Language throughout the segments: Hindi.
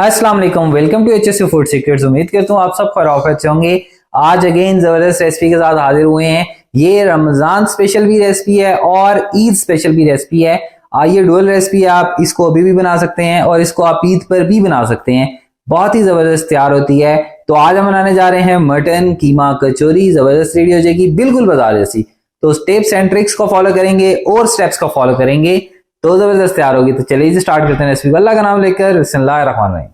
अस्सलाम वालेकुम, welcome to HSC food secrets. उम्मीद करता हूँ आप सब खैरियत से होंगे। आज अगेन जबरदस्त रेसिपी के साथ हाजिर हुए हैं। ये रमजान स्पेशल भी रेसिपी है और ईद स्पेशल भी रेसिपी है। ये डुअल रेसिपी है, आप इसको अभी भी बना सकते हैं और इसको आप ईद पर भी बना सकते हैं। बहुत ही जबरदस्त तैयार होती है। तो आज हम बनाने जा रहे हैं मटन कीमा कचौरी। जबरदस्त रेडी हो जाएगी, बिल्कुल बाजार जैसी। तो टिप्स एंड ट्रिक्स को फॉलो करेंगे और स्टेप्स को फॉलो करेंगे तो जबरदस्त तैयार होगी। तो चलिए स्टार्ट करते हैं रेसिपी। अल्लाह का नाम लेकर बिस्मिल्लाहिर्रहमानिर्रहीम।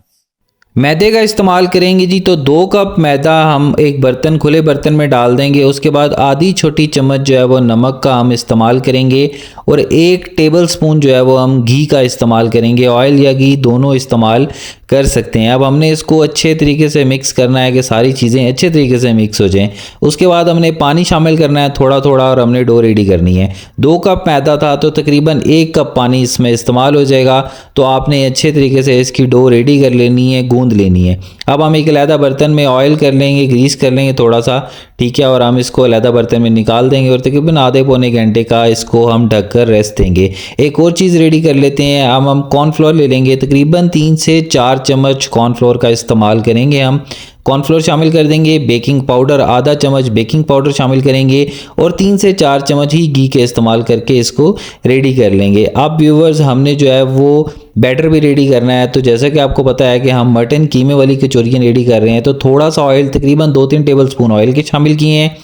मैदे का इस्तेमाल करेंगे जी। तो 2 कप मैदा हम एक बर्तन, खुले बर्तन में डाल देंगे। उसके बाद आधी छोटी चम्मच जो है वो नमक का हम इस्तेमाल करेंगे और 1 टेबल स्पून जो है वो हम घी का इस्तेमाल करेंगे। ऑयल या घी दोनों इस्तेमाल कर सकते हैं। अब हमने इसको अच्छे तरीके से मिक्स करना है कि सारी चीज़ें अच्छे तरीके से मिक्स हो जाएं। उसके बाद हमने पानी शामिल करना है थोड़ा थोड़ा और हमने डो रेडी करनी है। 2 कप मैदा था तो तकरीबन 1 कप पानी इसमें इस्तेमाल हो जाएगा। तो आपने अच्छे तरीके से इसकी डो रेडी कर लेनी है, गूंद लेनी है। अब हम एक अलहदा बर्तन में ऑयल कर लेंगे, ग्रीस कर लेंगे थोड़ा सा, ठीक है। और हम इसको अलहदा बर्तन में निकाल देंगे और तकरीबन आधे पौने घंटे का इसको हम ढककर रेस्ट देंगे। एक और चीज़ रेडी कर लेते हैं। अब हम कॉर्नफ्लोर ले लेंगे, तकरीबन 3 से 4 चम्मच कॉर्नफ्लोर का इस्तेमाल करेंगे। हम कॉर्नफ्लोर शामिल कर देंगे। बेकिंग पाउडर आधा चम्मच बेकिंग पाउडर शामिल करेंगे और 3 से 4 चम्मच ही घी के इस्तेमाल करके इसको रेडी कर लेंगे। अब व्यूवर्स, हमने जो है वो बैटर भी रेडी करना है। तो जैसा कि आपको पता है कि हम मटन कीमे वाली कचौरियाँ रेडी कर रहे हैं, तो थोड़ा सा ऑयल, तकरीबन 2-3 टेबल स्पून ऑयल के शामिल किए हैं।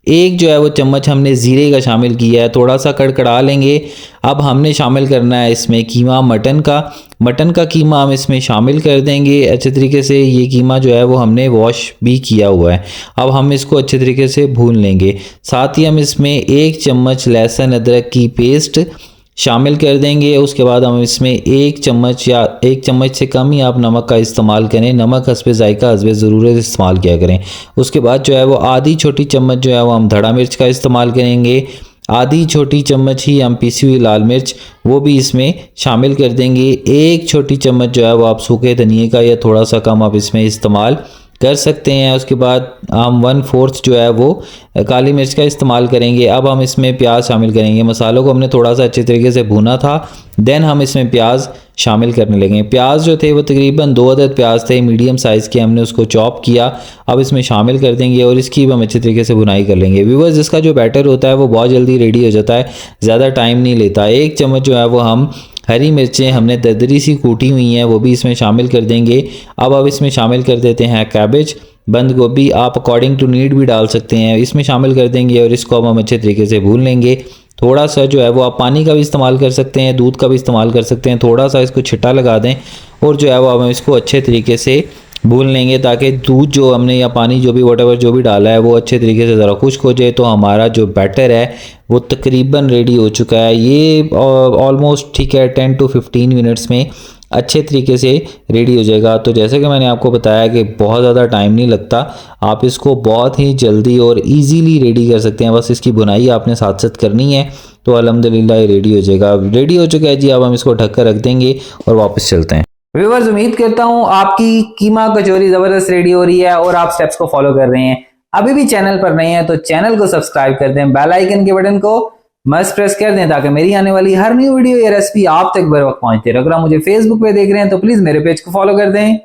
एक जो है वो चम्मच हमने ज़ीरे का शामिल किया है, थोड़ा सा कड़कड़ा लेंगे। अब हमने शामिल करना है इसमें कीमा, मटन का कीमा हम इसमें शामिल कर देंगे अच्छे तरीके से। ये कीमा जो है वो हमने वॉश भी किया हुआ है। अब हम इसको अच्छे तरीके से भून लेंगे। साथ ही हम इसमें 1 चम्मच लहसुन अदरक की पेस्ट शामिल कर देंगे। उसके बाद हम इसमें 1 चम्मच या 1 चम्मच से कम ही आप नमक का इस्तेमाल करें। नमक हस्बे जायका, हस्बे ज़रूरत इस्तेमाल किया करें। उसके बाद जो है वो आधी छोटी चम्मच जो है वो हम धड़ा मिर्च का इस्तेमाल करेंगे। आधी छोटी चम्मच ही हम पिसी हुई लाल मिर्च वो भी इसमें शामिल कर देंगे। 1 छोटी चम्मच जो है वो आप सूखे धनिए का या थोड़ा सा कम आप इसमें इस्तेमाल कर सकते हैं। उसके बाद हम 1/4 जो है वो काली मिर्च का इस्तेमाल करेंगे। अब हम इसमें प्याज शामिल करेंगे। मसालों को हमने थोड़ा सा अच्छे तरीके से भुना था, देन हम इसमें प्याज शामिल करने लगे। प्याज जो थे वो तकरीबन 2 अदद प्याज थे, मीडियम साइज़ के, हमने उसको चॉप किया। अब इसमें शामिल कर देंगे और इसकी भी हम अच्छे तरीके से भुनाई कर लेंगे। व्यूअर्स, इसका जो बैटर होता है वो बहुत जल्दी रेडी हो जाता है, ज़्यादा टाइम नहीं लेता। 1 चम्मच जो है वो हम हरी मिर्चें हमने दरदरी सी कूटी हुई हैं वो भी इसमें शामिल कर देंगे। अब इसमें शामिल कर देते हैं कैबेज, बंद गोभी, आप अकॉर्डिंग टू नीड भी डाल सकते हैं, इसमें शामिल कर देंगे और इसको अब हम अच्छे तरीके से भून लेंगे। थोड़ा सा जो है वो आप पानी का भी इस्तेमाल कर सकते हैं, दूध का भी इस्तेमाल कर सकते हैं। थोड़ा सा इसको छिट्टा लगा दें और जो है वो हम इसको अच्छे तरीके से भून लेंगे ताकि दूध जो हमने या पानी जो भी वटेवर जो भी डाला है वो अच्छे तरीके से ज़रा खुश्क हो जाए। तो हमारा जो बैटर है वो तकरीबन रेडी हो चुका है। ये ऑलमोस्ट ठीक है 10 to 15 मिनट्स में अच्छे तरीके से रेडी हो जाएगा। तो जैसे कि मैंने आपको बताया कि बहुत ज़्यादा टाइम नहीं लगता, आप इसको बहुत ही जल्दी और इजीली रेडी कर सकते हैं। बस इसकी बुनाई आपने साथ साथ करनी है तो अल्हम्दुलिल्लाह ये रेडी हो जाएगा। रेडी हो चुका है जी। अब हम इसको ढक कर रख देंगे और वापस चलते हैं। व्यूअर्स, उम्मीद करता हूँ आपकी कीमा कचौरी जबरदस्त रेडी हो रही है और आप स्टेप्स को फॉलो कर रहे हैं। अभी भी चैनल पर नए हैं तो चैनल को सब्सक्राइब कर दें, बेल आइकन के बटन को मस्ट प्रेस कर दें ताकि मेरी आने वाली हर न्यू वीडियो या रेसिपी आप तक बर वक्त पहुंचती रहे। अगर आप मुझे फेसबुक पे देख रहे हैं तो प्लीज मेरे पेज को फॉलो कर दें।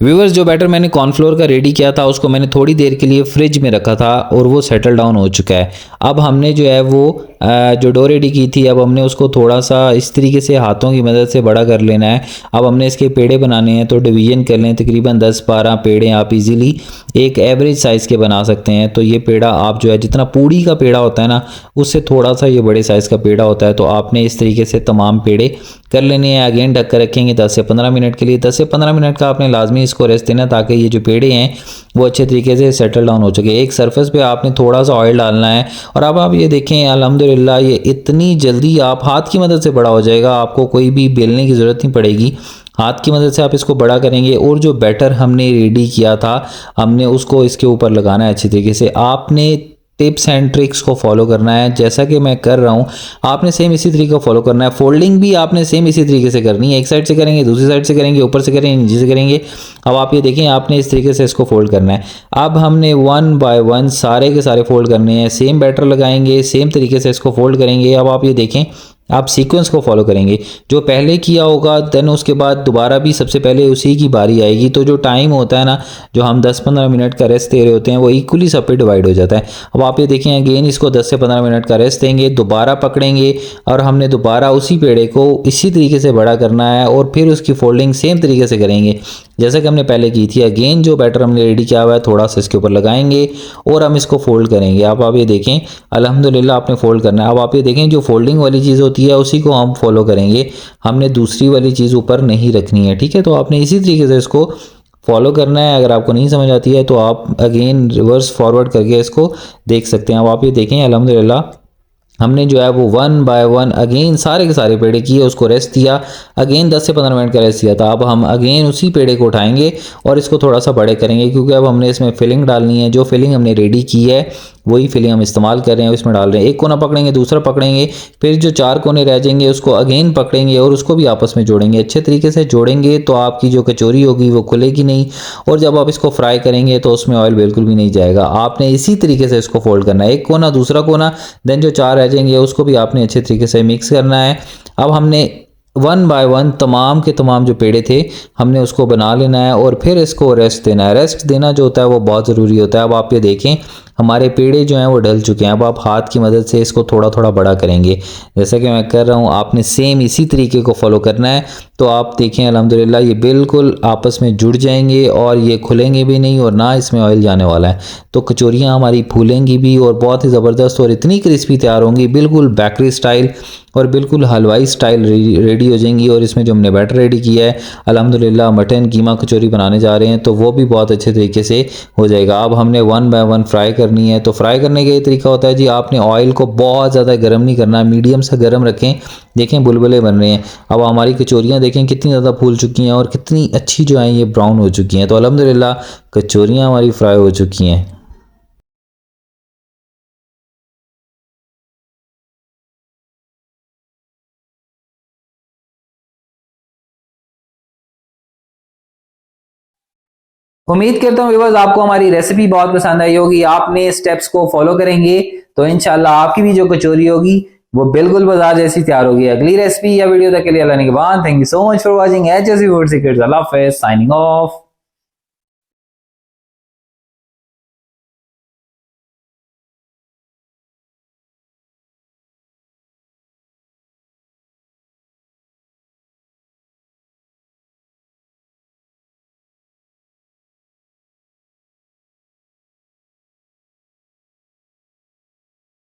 व्यूअर्स, जो बैटर मैंने कॉर्नफ्लोर का रेडी किया था उसको मैंने थोड़ी देर के लिए फ्रिज में रखा था और वो सेटल डाउन हो चुका है। अब हमने जो है वो जो डो रेडी की थी, अब हमने उसको थोड़ा सा इस तरीके से हाथों की मदद से बड़ा कर लेना है। अब हमने इसके पेड़े बनाने हैं तो डिवीजन कर लें। तकरीबन 10-12 पेड़े आप इजीली एक एवरेज साइज़ के बना सकते हैं। तो ये पेड़ा आप जो है, जितना पूड़ी का पेड़ा होता है ना, उससे थोड़ा सा ये बड़े साइज़ का पेड़ा होता है। तो आपने इस तरीके से तमाम पेड़े कर लेने हैं। अगेन ढक कर रखेंगे 10 से 15 मिनट के लिए। 10 से 15 मिनट का आपने लाजमी इसको रेस्ट देना ताकि ये जो पेड़े हैं वो अच्छे तरीके से सेटल डाउन हो चुके। एक सरफेस पे आपने थोड़ा सा ऑयल डालना है और अब आप ये देखें अल्हम्दुलिल्लाह ये इतनी जल्दी आप हाथ की मदद से बड़ा हो जाएगा। आपको कोई भी बेलने की ज़रूरत नहीं पड़ेगी, हाथ की मदद से आप इसको बड़ा करेंगे। और जो बैटर हमने रेडी किया था हमने उसको इसके ऊपर लगाना है अच्छी तरीके से। आपने टिप्स एंड ट्रिक्स को फॉलो करना है जैसा कि मैं कर रहा हूँ, आपने सेम इसी तरीके को फॉलो करना है। फोल्डिंग भी आपने सेम इसी तरीके से करनी है। एक साइड से करेंगे, दूसरी साइड से करेंगे, ऊपर से करेंगे, नीचे से करेंगे। अब आप ये देखें, आपने इस तरीके से इसको फोल्ड करना है। अब हमने 1 बाय 1 सारे के सारे फोल्ड करने हैं। सेम बैटर लगाएंगे, सेम तरीके से इसको फोल्ड करेंगे। अब आप ये देखें आप सीक्वेंस को फॉलो करेंगे। जो पहले किया होगा देन उसके बाद दोबारा भी सबसे पहले उसी की बारी आएगी, तो जो टाइम होता है ना, जो हम 10-15 मिनट का रेस्ट दे रहे होते हैं, वो इक्वली सब पे डिवाइड हो जाता है। अब आप ये देखें, अगेन इसको 10 से 15 मिनट का रेस्ट देंगे, दोबारा पकड़ेंगे और हमने दोबारा उसी पेड़े को इसी तरीके से बड़ा करना है और फिर उसकी फोल्डिंग सेम तरीके से करेंगे जैसा कि हमने पहले की थी। अगेन जो बैटर हमने रेडी किया हुआ है थोड़ा सा इसके ऊपर लगाएंगे और हम इसको फोल्ड करेंगे। अब आप ये देखें, अल्हम्दुलिल्लाह आपने फोल्ड करना है। अब आप ये देखें, जो फोल्डिंग वाली चीज़ होती है उसी को हम फॉलो करेंगे, हमने दूसरी वाली चीज़ ऊपर नहीं रखनी है, ठीक है। तो आपने इसी तरीके से इसको फॉलो करना है। अगर आपको नहीं समझ आती है तो आप अगेन रिवर्स फॉरवर्ड करके इसको देख सकते हैं। अब आप ये देखें, अल्हम्दुलिल्लाह हमने जो है वो 1 बाय 1 अगेन सारे के सारे पेड़े किए, उसको रेस्ट दिया, अगेन 10 से 15 मिनट का रेस्ट दिया था। अब हम अगेन उसी पेड़े को उठाएंगे और इसको थोड़ा सा बड़े करेंगे, क्योंकि अब हमने इसमें फिलिंग डालनी है। जो फिलिंग हमने रेडी की है वही फिलिंग हम इस्तेमाल कर रहे हैं, इसमें डाल रहे हैं। एक कोना पकड़ेंगे, दूसरा पकड़ेंगे, फिर जो 4 कोने रह जाएंगे उसको अगेन पकड़ेंगे और उसको भी आपस में जोड़ेंगे। अच्छे तरीके से जोड़ेंगे तो आपकी जो कचौरी होगी वो खुलेगी नहीं, और जब आप इसको फ्राई करेंगे तो उसमें ऑयल बिल्कुल भी नहीं जाएगा। आपने इसी तरीके से इसको फोल्ड करना है, एक कोना दूसरा कोना, देन जो 4 रह जाएंगे उसको भी आपने अच्छे तरीके से मिक्स करना है। अब हमने 1 बाय 1 तमाम के तमाम जो पेड़े थे हमने उसको बना लेना है और फिर इसको रेस्ट देना है। रेस्ट देना जो होता है वो बहुत ज़रूरी होता है। अब आप ये देखें, हमारे पेड़े जो हैं वो ढल चुके हैं। अब आप हाथ की मदद से इसको थोड़ा थोड़ा बड़ा करेंगे, जैसा कि मैं कर रहा हूँ। आपने सेम इसी तरीके को फॉलो करना है। तो आप देखें, अल्हम्दुलिल्लाह ये बिल्कुल आपस में जुड़ जाएंगे और ये खुलेंगे भी नहीं और ना इसमें ऑयल जाने वाला है। तो कचौरियाँ हमारी फूलेंगी भी और बहुत ही ज़बरदस्त और इतनी क्रिस्पी तैयार होंगी, बिल्कुल बेकरी स्टाइल और बिल्कुल हलवाई स्टाइल रेडी हो जाएंगी। और इसमें जो हमने बैटर रेडी किया है, अल्हम्दुलिल्लाह मटन कीमा कचौरी बनाने जा रहे हैं, तो वो भी बहुत अच्छे तरीके से हो जाएगा। अब हमने 1 बाय 1 फ्राई करनी है। तो फ्राई करने का ये तरीका होता है जी, आपने ऑयल को बहुत ज़्यादा गर्म नहीं करना, मीडियम सा गर्म रखें। देखें बुलबुले बन रहे हैं। अब हमारी कचौरियाँ देखें कितनी ज़्यादा फूल चुकी हैं और कितनी अच्छी जो हैं ये ब्राउन हो चुकी हैं। तो अल्हम्दुलिल्लाह कचौरियाँ हमारी फ्राई हो चुकी हैं। उम्मीद करता हूँ व्यूअर्स आपको हमारी रेसिपी बहुत पसंद आई होगी। आपने स्टेप्स को फॉलो करेंगे तो इंशाल्लाह आपकी भी जो कचौरी होगी वो बिल्कुल बाजार जैसी तैयार होगी। अगली रेसिपी या वीडियो तक के लिए अल्लाह निगहबान। Thank you so much for watching HSV food secrets. अल्लाह हाफिज़, साइनिंग ऑफ।